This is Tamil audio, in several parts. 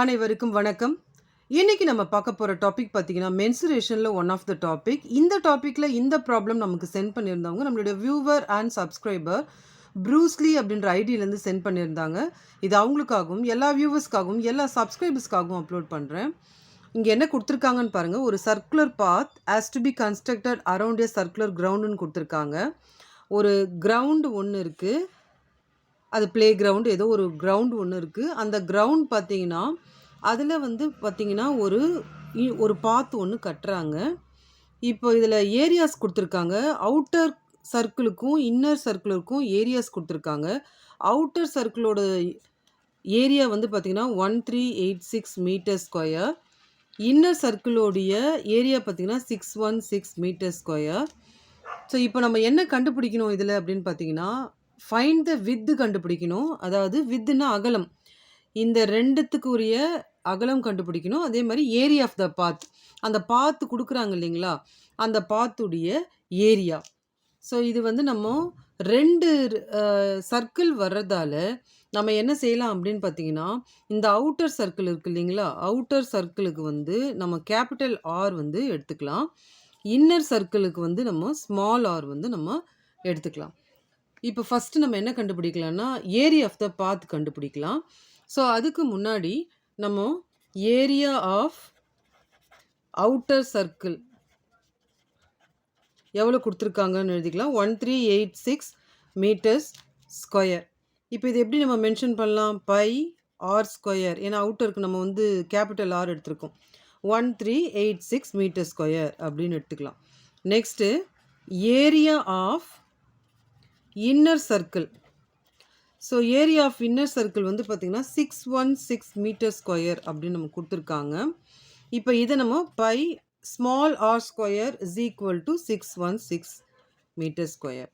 அனைவருக்கும் வணக்கம். இன்னைக்கு நம்ம பார்க்க போற டாபிக் பார்த்தீங்கன்னா, மென்சுரேஷன்ல ஒன் ஆஃப் த டாபிக். இந்த டாபிக்ல இந்த ப்ராப்ளம் நமக்கு சென்ட் பண்ணியிருந்தவங்க நம்மளுடைய வியூவர் அண்ட் சப்ஸ்கிரைபர் ப்ரூஸ்லி அப்படின்ற ஐடியிலேருந்து சென்ட் பண்ணியிருந்தாங்க. இது அவங்களுக்காகவும், எல்லா வியூவர்ஸ்க்காகவும், எல்லா சப்ஸ்கிரைபர்ஸ்க்காகவும் அப்லோட் பண்ணுறேன். இங்கே என்ன கொடுத்துருக்காங்கன்னு பாருங்கள். ஒரு circular path has to be constructed around a circular கிரவுண்டுன்னு கொடுத்துருக்காங்க. ஒரு கிரவுண்டு ஒன்று இருக்குது. அது ப்ளே கிரவுண்ட் ஏதோ ஒரு கிரவுண்ட் ஒன்று இருக்குது. அந்த கிரவுண்ட் பார்த்தீங்கன்னா, அதில் வந்து பார்த்தீங்கன்னா ஒரு பாத் ஒன்று கட்டுறாங்க. இப்போ இதில் ஏரியாஸ் கொடுத்துருக்காங்க. அவுட்டர் சர்க்கிளுக்கும் இன்னர் சர்க்கிளுக்கும் ஏரியாஸ் கொடுத்துருக்காங்க. அவுட்டர் சர்க்கிளோட ஏரியா வந்து பார்த்தீங்கன்னா 1386 மீட்டர் ஸ்கொயர். இன்னர் சர்க்கிளோடைய ஏரியா பார்த்தீங்கன்னா 616 மீட்டர் ஸ்கொயர். ஸோ இப்போ நம்ம என்ன கண்டுபிடிக்கணும் இதில் அப்படின்னு பார்த்தீங்கன்னா, ஃபைண்ட் த வித்து கண்டுபிடிக்கணும். அதாவது வித்துன்னா அகலம். இந்த ரெண்டுத்துக்குரிய அகலம் கண்டுபிடிக்கணும். அதே மாதிரி ஏரியா ஆஃப் த பாத். அந்த பாத்து கொடுக்குறாங்க இல்லைங்களா, அந்த பாத்துடைய ஏரியா. ஸோ இது வந்து நம்ம 2 சர்க்கிள் வர்றதால நம்ம என்ன செய்யலாம் அப்படின்னு பார்த்தீங்கன்னா, இந்த அவுட்டர் சர்க்கிள் இருக்கு இல்லைங்களா, அவுட்டர் சர்க்கிளுக்கு வந்து நம்ம கேபிட்டல் ஆர் வந்து எடுத்துக்கலாம். இன்னர் சர்க்கிளுக்கு வந்து நம்ம ஸ்மால் ஆர் வந்து நம்ம எடுத்துக்கலாம். இப்போ ஃபஸ்ட்டு நம்ம என்ன கண்டுபிடிக்கலாம்னா, ஏரியா ஆஃப் த பாத் கண்டுபிடிக்கலாம். ஸோ அதுக்கு முன்னாடி நம்ம ஏரியா ஆஃப் அவுட்டர் சர்க்கிள் எவ்வளோ கொடுத்துருக்காங்கன்னு எழுதிக்கலாம். 1386 மீட்டர்ஸ் ஸ்கொயர். இப்போ இது எப்படி நம்ம மென்ஷன் பண்ணலாம்? By R square. ஏன்னா அவுட்டருக்கு நம்ம வந்து கேபிட்டல் ஆர் எடுத்திருக்கோம். 1386 மீட்டர் ஸ்கொயர் அப்படின்னு எடுத்துக்கலாம். Next area of inner circle. So area of inner circle வந்து பார்த்திங்கன்னா 616 மீட்டர் ஸ்கொயர் அப்படின்னு நம்ம கொடுத்துருக்காங்க. இப்போ இதை நம்ம pi small r square is equal to 616 metre square.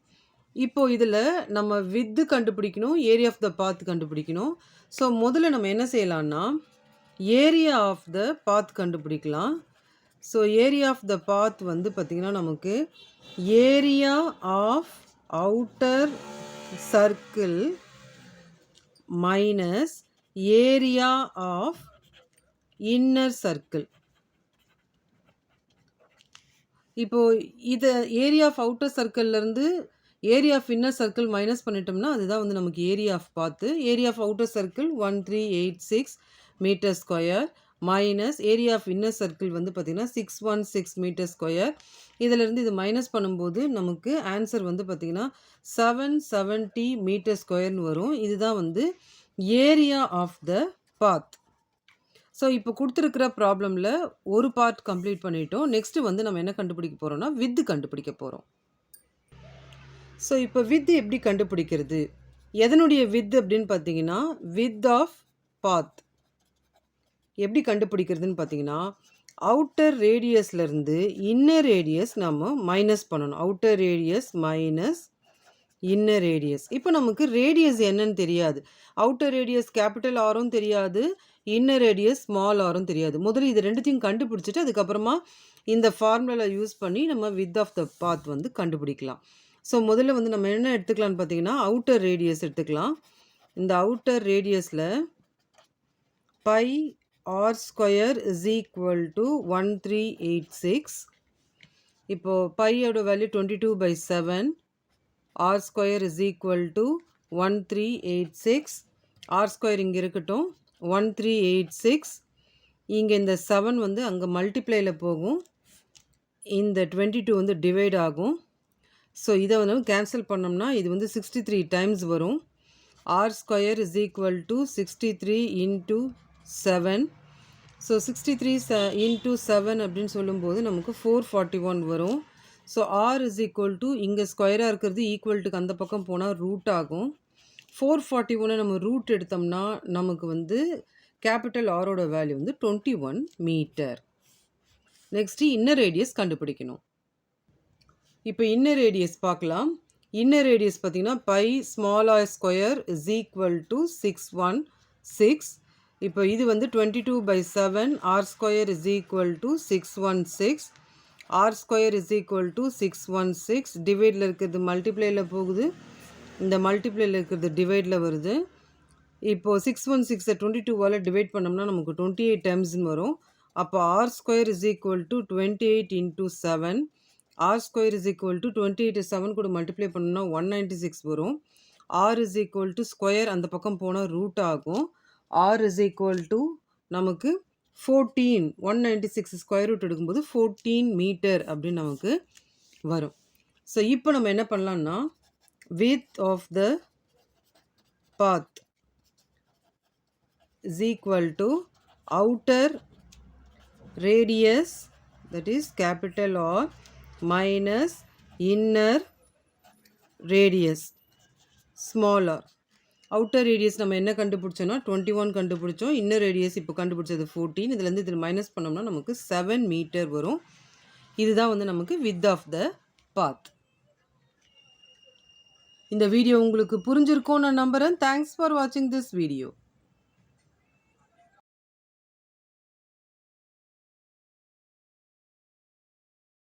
இப்போது இதில் நம்ம வித்து கண்டுபிடிக்கணும், ஏரியா ஆஃப் த பாத் கண்டுபிடிக்கணும். ஸோ முதல்ல நம்ம என்ன செய்யலாம்னா, ஏரியா ஆஃப் த பாத் கண்டுபிடிக்கலாம். So area of the path வந்து பார்த்திங்கன்னா நமக்கு area of outer circle minus area of inner circle. இப்போது இதை ஏரியா ஆஃப் அவுட்டர் சர்க்கிள்லேருந்து area of inner circle minus பண்ணிட்டோம்னா அதுதான் வந்து நமக்கு area of path. Area of outer circle 1386 meter square minus area of inner circle வந்து பார்த்திங்கன்னா 616 மீட்டர் ஸ்கொயர். இதிலேருந்து இது மைனஸ் பண்ணும்போது நமக்கு ஆன்சர் வந்து பார்த்திங்கன்னா 770 மீட்டர் ஸ்கொயர்னு வரும். இதுதான் வந்து area of the path. So இப்போ கொடுத்துருக்கிற ப்ராப்ளமில் ஒரு பார்ட் கம்ப்ளீட் பண்ணிட்டோம். நெக்ஸ்ட்டு வந்து நம்ம என்ன கண்டுபிடிக்க போகிறோம்னா, வித்து கண்டுபிடிக்க போகிறோம். ஸோ இப்போ வித்து எப்படி கண்டுபிடிக்கிறது? எதனுடைய வித்து அப்படின்னு பார்த்தீங்கன்னா, வித் ஆஃப் பாத் எப்படி கண்டுபிடிக்கிறதுன்னு பார்த்தீங்கன்னா, அவுட்டர் ரேடியஸ்லேருந்து இன்னர் ரேடியஸ் நம்ம மைனஸ் பண்ணணும். Outer radius minus inner radius. இப்போ நமக்கு ரேடியஸ் என்னன்னு தெரியாது. அவுட்டர் ரேடியஸ் கேபிட்டல் ஆரும் தெரியாது, இன்னர் ரேடியஸ் ஸ்மால் ஆரும் தெரியாது. முதல்ல இது ரெண்டுத்தையும் கண்டுபிடிச்சிட்டு அதுக்கப்புறமா இந்த ஃபார்முலா யூஸ் பண்ணி நம்ம வித் ஆஃப் த பாத் வந்து கண்டுபிடிக்கலாம். ஸோ முதல்ல வந்து நம்ம என்ன எடுத்துக்கலாம்னு பார்த்தீங்கன்னா, அவுட்டர் ரேடியஸ் எடுத்துக்கலாம். இந்த அவுட்டர் ரேடியஸில் pi R square is equal to 1386. இப்போது பையோட value 22/7. R square is equal to 1386. R square இங்கே இருக்கட்டும். 1386. இங்கே இந்த 7 வந்து அங்கே மல்டிப்ளையில் போகும். இந்த 22 வந்து டிவைட் ஆகும். ஸோ இதை வந்து கேன்சல் பண்ணோம்னா இது வந்து 63 டைம்ஸ் வரும். R square is equal to 63 into 7. So 63 into 7 அப்படின்னு சொல்லும்போது நமக்கு 441 வரும். So r is equal to இங்கே ஸ்கொயராக இருக்கிறது ஈக்குவல்ட்டுக்கு அந்த பக்கம் போனால் ரூட் ஆகும். 441 நம்ம ரூட் எடுத்தோம்னா நமக்கு வந்து கேபிட்டல் ஆரோட வேல்யூ வந்து 21 மீட்டர். நெக்ஸ்ட்டு இன்னர் ரேடியஸ் கண்டுபிடிக்கணும். இப்போ இன்னர் ரேடியஸ் பார்க்கலாம். இன்னர் ரேடியஸ் பார்த்திங்கன்னா pi small r square is equal to 616. இப்போ இது வந்து 22/7. R square is equal to 616. R square is equal to 616. டிவைடில் இருக்கிறது மல்டிப்ளையில் போகுது, இந்த மல்டிப்ளையில் இருக்கிறது டிவைடில் வருது. இப்போ 616 22வால டிவைட் பண்ணோம்னா நமக்கு 28 டைம்ஸ்ன்னு வரும். அப்போ r square is equal to 28 into 7. R square is equal to 28 7 கூட மல்டிப்ளை பண்ணோம்னா 196 வரும். R is equal to square அந்த பக்கம் போனால் ரூட் ஆகும். ஆர் இஸ் ஈக்குவல் டு நமக்கு 14 196 ஸ்கொயர் ரூட் எடுக்கும்போது 14 மீட்டர் அப்படின்னு நமக்கு வரும். ஸோ இப்போ நம்ம என்ன பண்ணலாம்னா width of the path is equal to outer radius, that is capital R, minus inner radius small r. outer radius நம்ம என்ன கண்டுபிடிச்சோம்னா 21 கண்டுபிடிச்சோம். இன்னர் ரேடியஸ் இப்போ கண்டுபிடிச்சது 14. இதுலேருந்து இதில் மைனஸ் பண்ணோம்னா நமக்கு 7 மீட்டர் வரும். இதுதான் வந்து நமக்கு width of the path. இந்த வீடியோ உங்களுக்கு புரிஞ்சிருக்கும்னு நான் நம்புகிறேன். தேங்க்ஸ் ஃபார் வாட்சிங் திஸ் வீடியோ.